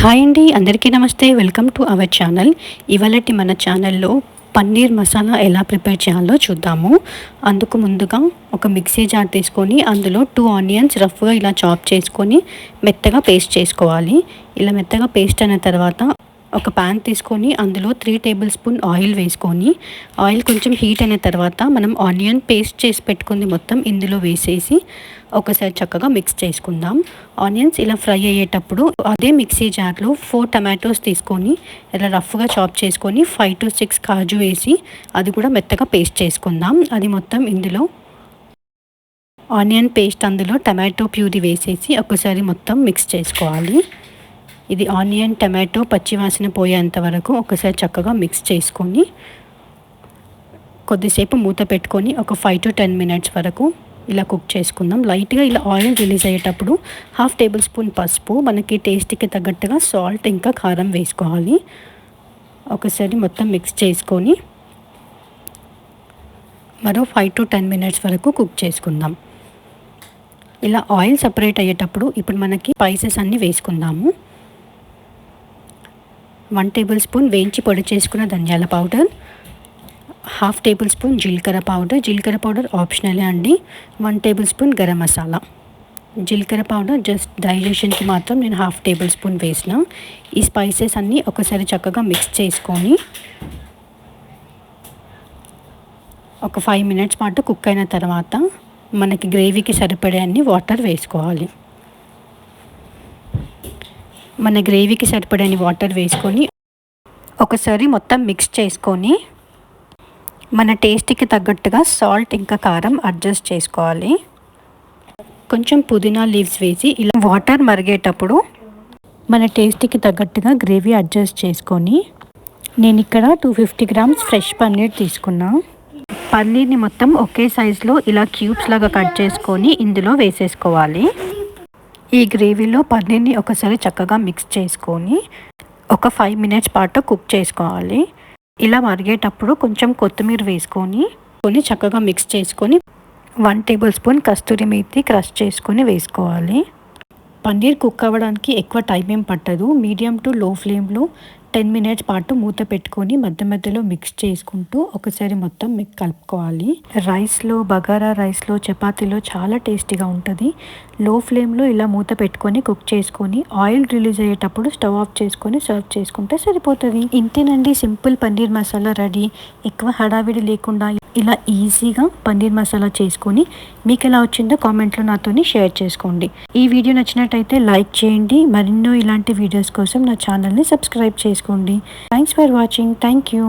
Hi అండి, అందరికీ నమస్తే. Welcome to our channel. ఇవాళటి మన ఛానల్లో పన్నీర్ మసాలా ఎలా ప్రిపేర్ చేయాలో చూద్దాము. అందుకు ముందుగా ఒక మిక్సీ జార్ తీసుకొని అందులో 2 ఆనియన్స్ రఫ్గా ఇలా చాప్ చేసుకొని మెత్తగా పేస్ట్ చేసుకోవాలి. ఇలా మెత్తగా పేస్ట్ అయిన తర్వాత ఒక ప్యాన్ తీసుకొని అందులో 3 టేబుల్ స్పూన్ ఆయిల్ వేసుకొని ఆయిల్ కొంచెం హీట్ అయిన తర్వాత మనం ఆనియన్ పేస్ట్ చేసి పెట్టుకుంది మొత్తం ఇందులో వేసేసి ఒకసారి చక్కగా మిక్స్ చేసుకుందాం. ఆనియన్స్ ఇలా ఫ్రై అయ్యేటప్పుడు అదే మిక్సీ జార్లో 4 టమాటోస్ తీసుకొని ఇలా రఫ్గా చాప్ చేసుకొని 5 to 6 కాజు వేసి అది కూడా మెత్తగా పేస్ట్ చేసుకుందాం. అది మొత్తం ఇందులో ఆనియన్ పేస్ట్ అందులో టమాటో ప్యూరీ వేసేసి ఒకసారి మొత్తం మిక్స్ చేసుకోవాలి. ఇది ఆనియన్ టమాటో పచ్చివాసన పోయేంత వరకు ఒకసారి చక్కగా మిక్స్ చేసుకొని కొద్దిసేపు మూత పెట్టుకొని ఒక 5 to 10 minutes వరకు ఇలా కుక్ చేసుకుందాం. లైట్గా ఇలా ఆయిల్ రిలీజ్ అయ్యేటప్పుడు 1/2 టేబుల్ స్పూన్ పసుపు, మనకి టేస్ట్కి తగ్గట్టుగా సాల్ట్ ఇంకా కారం వేసుకోవాలి. ఒకసారి మొత్తం మిక్స్ చేసుకొని మరో 5 to 10 minutes వరకు కుక్ చేసుకుందాం. ఇలా ఆయిల్ సపరేట్ అయ్యేటప్పుడు ఇప్పుడు మనకి స్పైసెస్ అన్నీ వేసుకుందాము. 1 టేబుల్ స్పూన్ వేయించి పొడి చేసుకున్న ధనియాల పౌడర్, 1/2 టేబుల్ స్పూన్ జీలకర్ర పౌడర్ ఆప్షనలే అండి. 1 టేబుల్ స్పూన్ గరం మసాలా. జీలకర్ర పౌడర్ జస్ట్ డైజెషన్కి మాత్రం నేను 1/2 టేబుల్ స్పూన్ వేసిన. ఈ స్పైసెస్ అన్నీ ఒకసారి చక్కగా మిక్స్ చేసుకొని ఒక 5 minutes పాటు కుక్ అయిన తర్వాత మనకి గ్రేవీకి సరిపడే అన్ని వాటర్ వేసుకోవాలి. మన గ్రేవీకి సరిపడని వాటర్ వేసుకొని ఒకసారి మొత్తం మిక్స్ చేసుకొని మన టేస్ట్కి తగ్గట్టుగా సాల్ట్ ఇంకా కారం అడ్జస్ట్ చేసుకోవాలి. కొంచెం పుదీనా లీవ్స్ వేసి ఇలా వాటర్ మరిగేటప్పుడు మన టేస్ట్కి తగ్గట్టుగా గ్రేవీ అడ్జస్ట్ చేసుకొని నేను ఇక్కడ 250 grams ఫ్రెష్ పన్నీర్ తీసుకున్నా. పన్నీర్ని మొత్తం ఒకే సైజులో ఇలా క్యూబ్స్ లాగా కట్ చేసుకొని ఇందులో వేసేసుకోవాలి. ఈ గ్రేవీలో పన్నీర్ని ఒకసారి చక్కగా మిక్స్ చేసుకొని ఒక 5 minutes పాటు కుక్ చేసుకోవాలి. ఇలా మరిగేటప్పుడు కొంచెం కొత్తిమీర వేసుకొని చక్కగా మిక్స్ చేసుకొని 1 టేబుల్ స్పూన్ కస్తూరి మేతి క్రష్ చేసుకొని వేసుకోవాలి. పన్నీర్ కుక్ అవ్వడానికి ఎక్కువ టైం ఏం పట్టదు. మీడియం టు లో ఫ్లేమ్లో 10 minutes పాటు మూత పెట్టుకొని మధ్యలో మిక్స్ చేసుకుంటూ ఒకసారి మొత్తం కలుపుకోవాలి. రైస్లో, బగారా రైస్లో, చపాతీలో చాలా టేస్టీగా ఉంటుంది. లో ఫ్లేమ్లో ఇలా మూత పెట్టుకొని కుక్ చేసుకొని ఆయిల్ రిలీజ్ అయ్యేటప్పుడు స్టవ్ ఆఫ్ చేసుకొని సర్వ్ చేసుకుంటే సరిపోతుంది. ఇంతేనండి, సింపుల్ పన్నీర్ మసాలా రెడీ. ఎక్కువ హడావిడి లేకుండా ఇలా ఈజీగా పన్నీర్ మసాలా చేసుకొని మీకు ఎలా వచ్చిందో కామెంట్లో నాతోని షేర్ చేసుకోండి. ఈ వీడియో నచ్చినట్టయితే లైక్ చేయండి. మరెన్నో ఇలాంటి వీడియోస్ కోసం నా ఛానల్ని సబ్స్క్రైబ్ చేసుకోండి. Thanks for watching. Thank you.